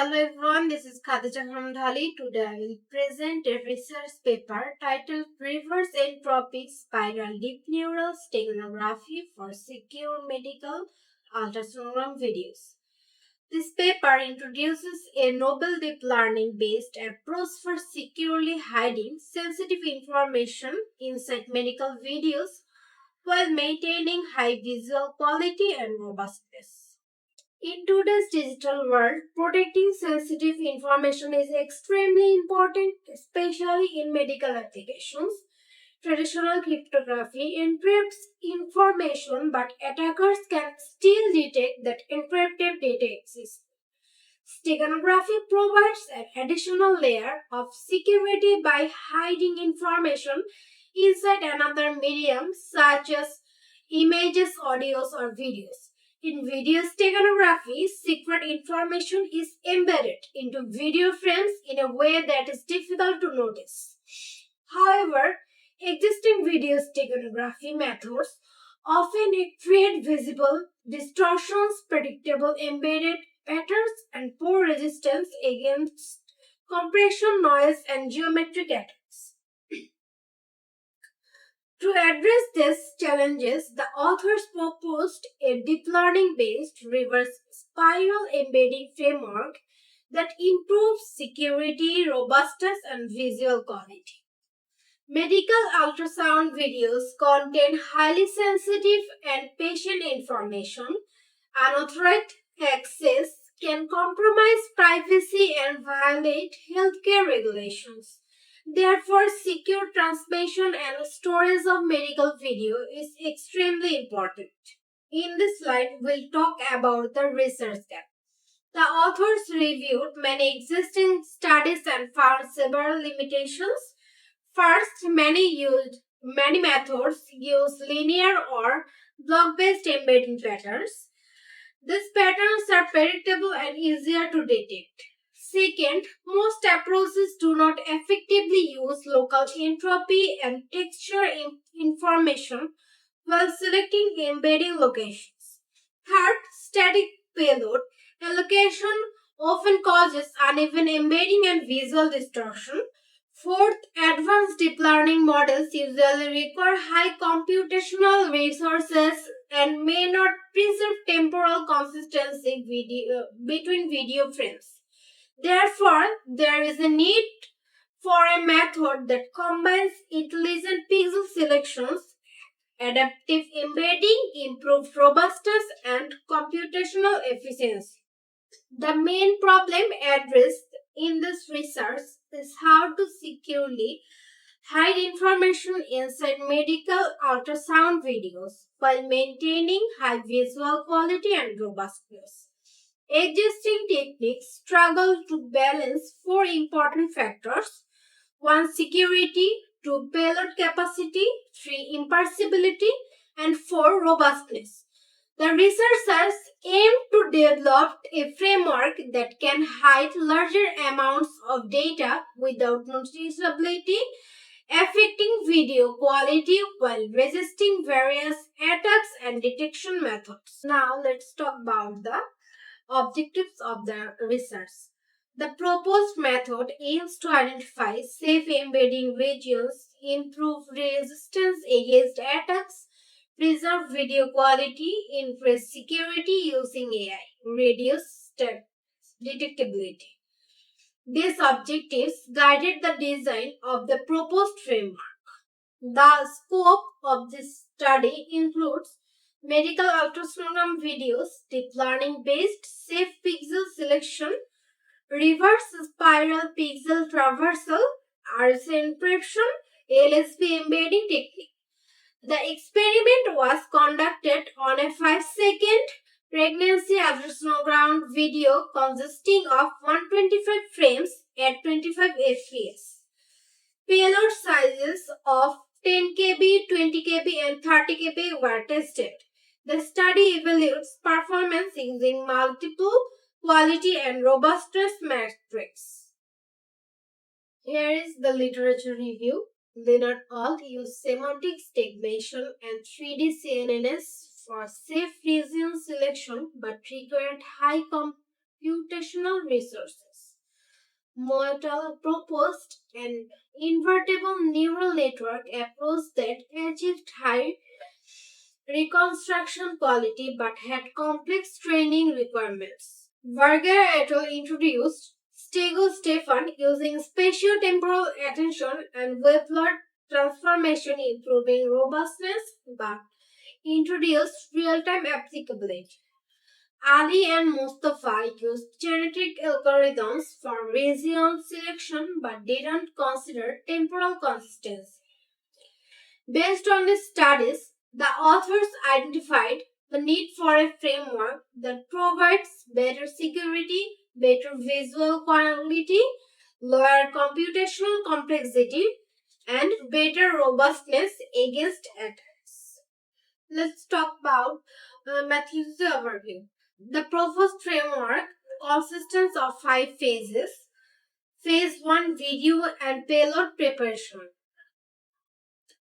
Hello everyone, this is Khadija Hamdali. Today I will present a research paper titled Reverse Entropy Spiral Deep Neural Steganography for Secure Medical Ultrasonogram Videos. This paper introduces a novel deep learning based approach for securely hiding sensitive information inside medical videos while maintaining high visual quality and robustness. In today's digital world, protecting sensitive information is extremely important, especially in medical applications. Traditional cryptography encrypts information, but attackers can still detect that encrypted data exists. Steganography provides an additional layer of security by hiding information inside another medium, such as images, audios, or videos. In video steganography, secret information is embedded into video frames in a way that is difficult to notice. However, existing video steganography methods often create visible distortions, predictable embedded patterns, and poor resistance against compression, noise, and geometric attacks. To address these challenges, the authors proposed a deep learning based reverse spiral embedding framework that improves security, robustness, and visual quality. Medical ultrasound videos contain highly sensitive and patient information. Unauthorized access can compromise privacy and violate healthcare regulations. Therefore, secure transmission and storage of medical video is extremely important. In this slide, we'll talk about the research gap. The authors reviewed many existing studies and found several limitations. First, many methods use linear or block-based embedding patterns. These patterns are predictable and easier to detect. Second, most approaches do not effectively use local entropy and texture information while selecting embedding locations. Third, static payload allocation often causes uneven embedding and visual distortion. Fourth, advanced deep learning models usually require high computational resources and may not preserve temporal consistency between video frames. Therefore, there is a need for a method that combines intelligent pixel selections, adaptive embedding, improved robustness, and computational efficiency. The main problem addressed in this research is how to securely hide information inside medical ultrasound videos while maintaining high visual quality and robustness. Existing techniques struggle to balance four important factors: 1. Security, 2. Payload capacity, 3. Impartiality, and 4. Robustness. The researchers aim to develop a framework that can hide larger amounts of data without noticeability, affecting video quality while resisting various attacks and detection methods. Now let's talk about the objectives of the research. The proposed method aims to identify safe embedding regions, improve resistance against attacks, preserve video quality, increase security using AI, reduce detectability. These objectives guided the design of the proposed framework. The scope of this study includes medical ultrasonogram videos, deep learning based safe pixel selection, reverse spiral pixel traversal, RC encryption, LSB embedding technique. The experiment was conducted on a 5-second pregnancy ultrasonogram video consisting of 125 frames at 25 fps. Payload sizes of 10 kb, 20 kb, and 30 kb were tested. The study evaluates performance using multiple quality and robustness metrics. Here is the literature review. Leonard Alt used semantic stagnation and 3D CNNs for safe region selection but required high computational resources. Moyal proposed an invertible neural network approach that achieved high reconstruction quality but had complex training requirements. Varga et al. Introduced Stego-Stefan using spatio-temporal attention and wavelet transformation, improving robustness but introduced real-time applicability. Ali and Mustafa used genetic algorithms for region selection but didn't consider temporal consistency. Based on these studies, the authors identified the need for a framework that provides better security, better visual quality, lower computational complexity, and better robustness against attacks. Let's talk about Matthew's overview. The proposed framework consists of 5 phases. Phase 1, video and payload preparation.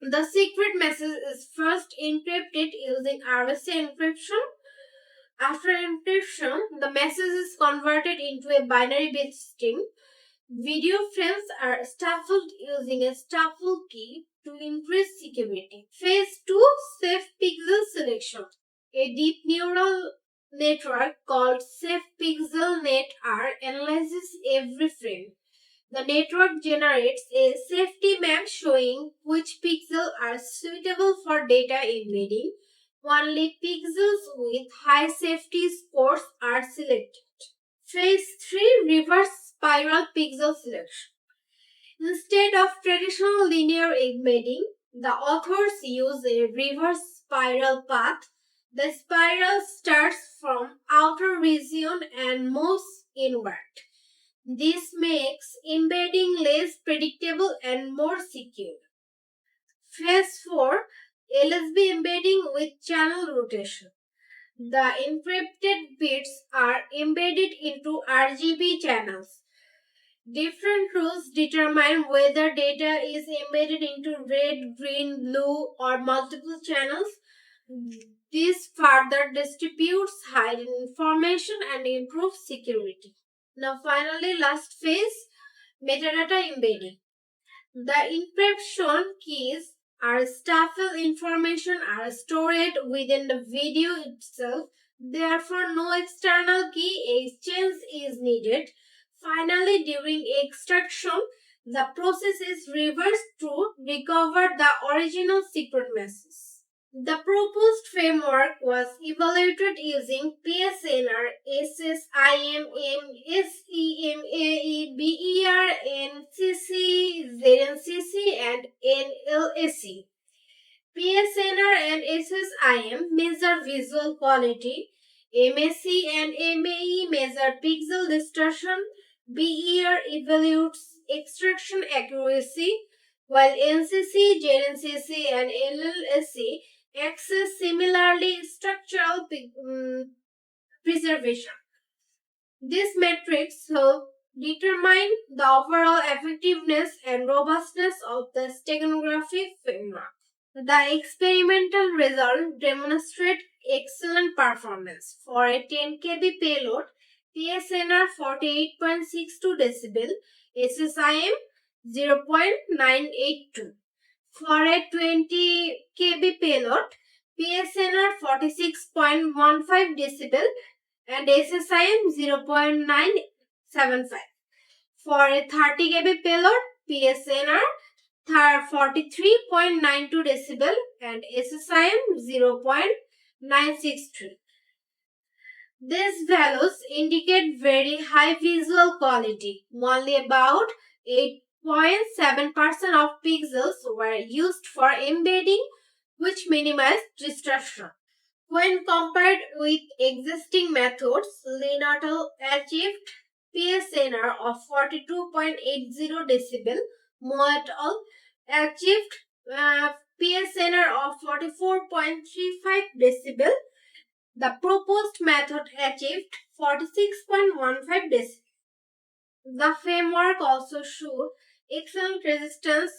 The secret message is first encrypted using RSA encryption. After encryption, the message is converted into a binary bit string. Video frames are staffled using a staffle key to increase security. Phase 2, safe pixel selection. A deep neural network called Safe Pixel Net R analyzes every frame. The network generates a safety map showing which pixels are suitable for data embedding. Only pixels with high safety scores are selected. Phase 3, reverse spiral pixel selection. Instead of traditional linear embedding, the authors use a reverse spiral path. The spiral starts from outer region and moves inward. This makes embedding less predictable and more secure. Phase 4, LSB embedding with channel rotation. The encrypted bits are embedded into RGB channels. Different rules determine whether data is embedded into red, green, blue, or multiple channels. This further distributes hidden information and improves security. Now, finally, last phase, metadata embedding. The encryption keys or staffle information are stored within the video itself. Therefore, no external key exchange is needed. Finally, during extraction, the process is reversed to recover the original secret message. The proposed framework was evaluated using PSNR, SSIM, SEMAE, BER, NCC, ZNCC, and NLSC. PSNR and SSIM measure visual quality, MSC and MAE measure pixel distortion, BER evaluates extraction accuracy, while NCC, JNCC, and LLSC access similarly structural preservation. These metrics help determine the overall effectiveness and robustness of the steganography framework. The experimental results demonstrate excellent performance. For a 10 kb payload, PSNR 48.62 decibel, SSIM 0.982. For a 20 kb payload, PSNR 46.15 decibel and SSIM 0.975. For a 30 kb payload, PSNR 43.92 decibel and SSIM 0.963. These values indicate very high visual quality. Only about 8.7% of pixels were used for embedding, which minimized distortion. When compared with existing methods, Leonardo achieved PSNR of 42.80 decibel. Moyal achieved PSNR of 44.35 decibel. The proposed method achieved 46.15 decibel. The framework also showed excellent resistance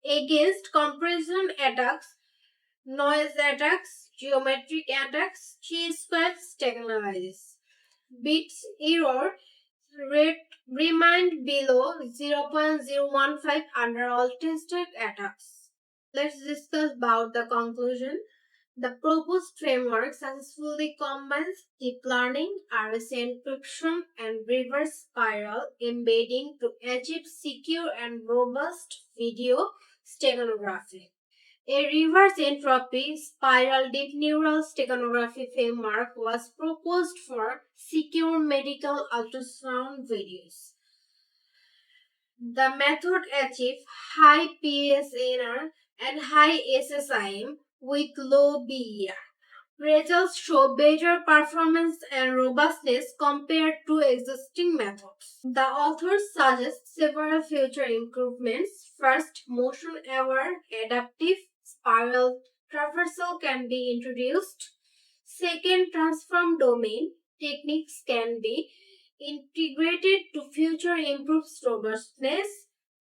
against compression attacks, noise attacks, geometric attacks, chi-square technologies. bits error rate remained below 0.015 under all tested attacks. Let's discuss about the conclusion. The proposed framework successfully combines deep learning, RSA encryption, and reverse spiral embedding to achieve secure and robust video steganography. A reverse entropy spiral deep neural steganography framework was proposed for secure medical ultrasound videos. The method achieves high PSNR and high SSIM with low BER. Results show better performance and robustness compared to existing methods. The authors suggest several future improvements. First, motion aware adaptive spiral traversal can be introduced. Second, transform domain techniques can be integrated to future improve robustness.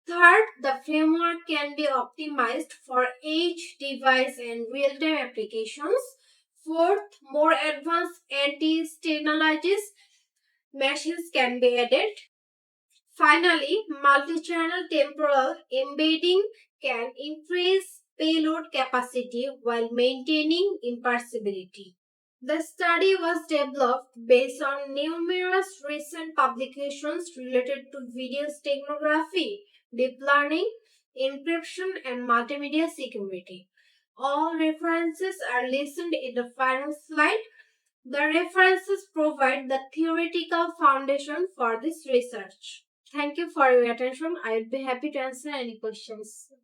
Third, the framework can be optimized for edge device and real-time applications. Fourth, more advanced anti-sterilizes machines can be added. Finally, multi-channel temporal embedding can increase payload capacity while maintaining imparsibility. The study was developed based on numerous recent publications related to video steganography, deep learning, encryption, and multimedia security. All references are listed in the final slide. The references provide the theoretical foundation for this research. Thank you for your attention. I would be happy to answer any questions.